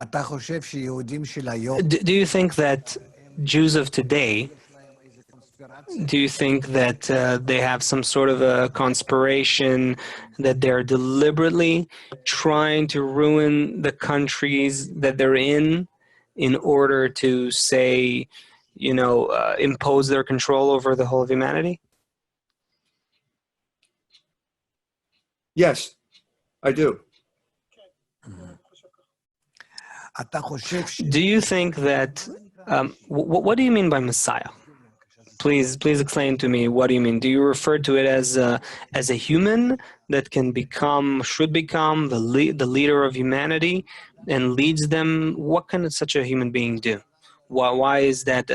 Do you think that Jews of today, do you think that they have some sort of a conspiration, that they're deliberately trying to ruin the countries that they're in order to say, impose their control over the whole of humanity? Yes, I do. Do you think that, what do you mean by Messiah? Please explain to me, what do you mean? Do you refer to it as a human that should become the leader of humanity and leads them? What can such a human being do? Why is that?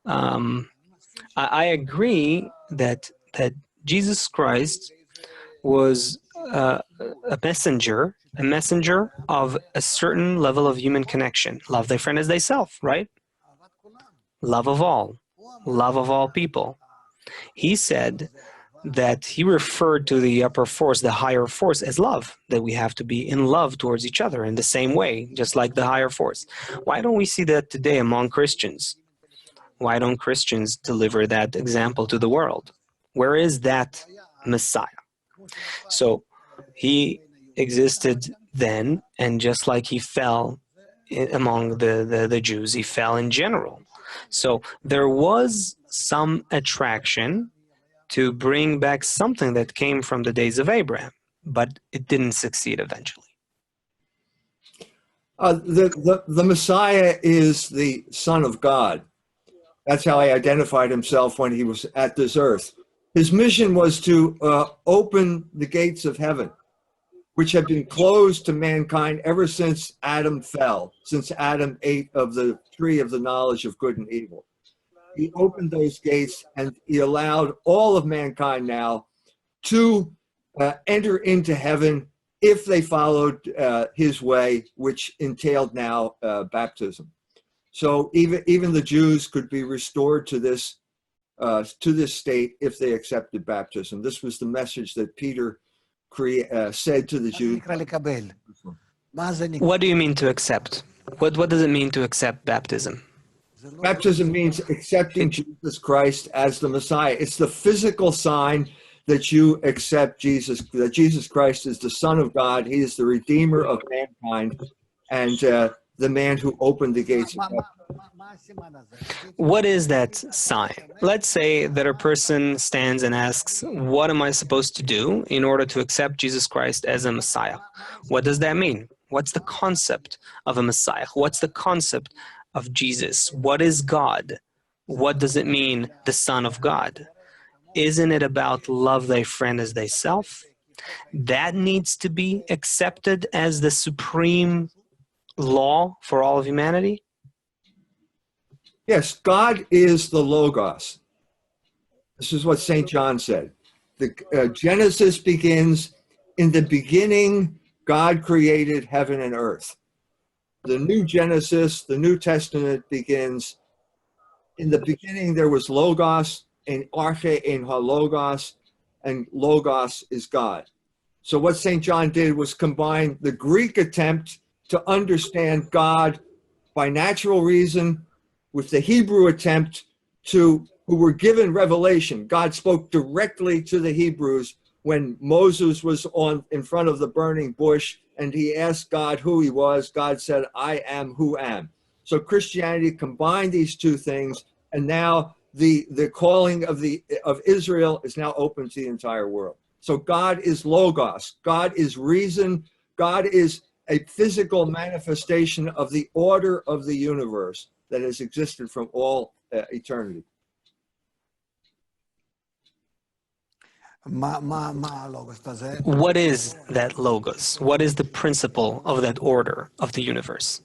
I agree that Jesus Christ was a messenger of a certain level of human connection. Love thy friend as thyself, right? Love of all people. He said that he referred to the upper force, the higher force, as love, that we have to be in love towards each other in the same way, just like the higher force. Why don't we see that today among Christians? Why don't Christians deliver that example to the world? Where is that Messiah? So he existed then, and just like he fell among the Jews, he fell in general. So there was some attraction to bring back something that came from the days of Abraham, but it didn't succeed eventually. The Messiah is the Son of God. That's how he identified himself when he was at this earth. His mission was to open the gates of heaven, which have been closed to mankind ever since Adam fell, since Adam ate of the tree of the knowledge of good and evil. He opened those gates and he allowed all of mankind now to enter into heaven if they followed his way, which entailed now baptism. So even the Jews could be restored to this state if they accepted baptism. This was the message that Peter said to the Jews. What do you mean to accept? What does it mean to accept baptism? Baptism means accepting Jesus Christ as the Messiah. It's the physical sign that you accept Jesus, that Jesus Christ is the Son of God. He is the Redeemer of mankind, and the man who opened the gates of heaven. What is that sign? Let's say that a person stands and asks, what am I supposed to do in order to accept Jesus Christ as a Messiah? What does that mean? What's the concept of a Messiah? What's the concept of Jesus? What is God? What does it mean, the Son of God? Isn't it about love thy friend as thyself? That needs to be accepted as the supreme law for all of humanity? Yes, God is the Logos. This is what St. John said. The Genesis begins, in the beginning, God created heaven and earth. The new Genesis, the New Testament begins, in the beginning there was Logos, in Arche, in Ha-Logos, and Logos is God. So what St. John did was combine the Greek attempt to understand God by natural reason with the Hebrew attempt who were given revelation. God spoke directly to the Hebrews when Moses was in front of the burning bush and he asked God who he was. God said, I am who am. So Christianity combined these two things, and now the calling of Israel is now open to the entire world. So God is Logos. God is reason. God is a physical manifestation of the order of the universe that has existed from all eternity. What is that Logos? What is the principle of that order of the universe?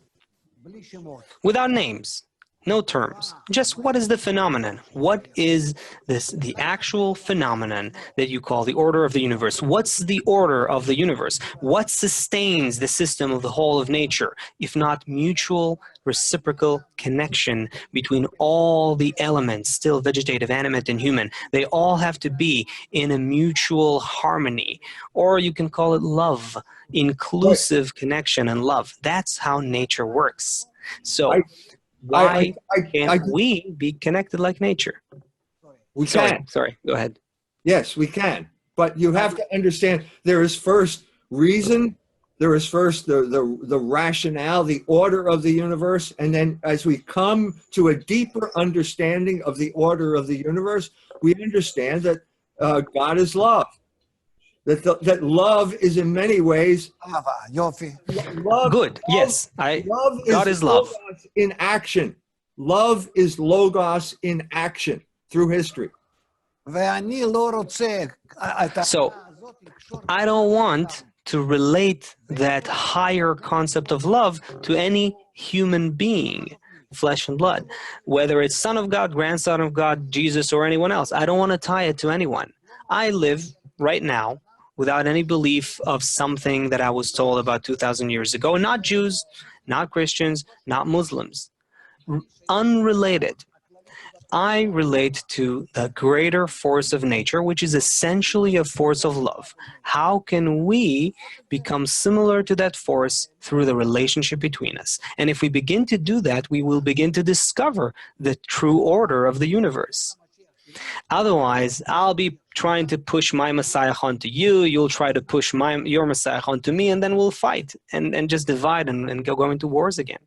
Without names. No terms. Just what is the phenomenon? What is this, the actual phenomenon that you call the order of the universe? What's the order of the universe? What sustains the system of the whole of nature, if not mutual reciprocal connection between all the elements, still vegetative, animate, and human? They all have to be in a mutual harmony, or you can call it love, inclusive connection and love. That's how nature works. So, I, why I can't we be connected like nature? we Sorry, can. go ahead. Yes, we can. But you have to understand there is first reason, there is first the rationale, the order of the universe, and then as we come to a deeper understanding of the order of the universe, we understand that God is love. That love is in many ways love. Good. Yes, Love God is is love. logos in action. Love is logos in action through history. So I don't want to relate that higher concept of love to any human being, flesh and blood, whether it's Son of God, grandson of God, Jesus, or anyone else. I don't want to tie it to anyone. I live right now without any belief of something that I was told about 2,000 years ago. Not Jews, not Christians, not Muslims. Unrelated. I relate to the greater force of nature, which is essentially a force of love. How can we become similar to that force through the relationship between us? And if we begin to do that, we will begin to discover the true order of the universe. Otherwise, I'll be trying to push my Messiah onto you, you'll try to push your Messiah onto me, and then we'll fight and just divide and go into wars again.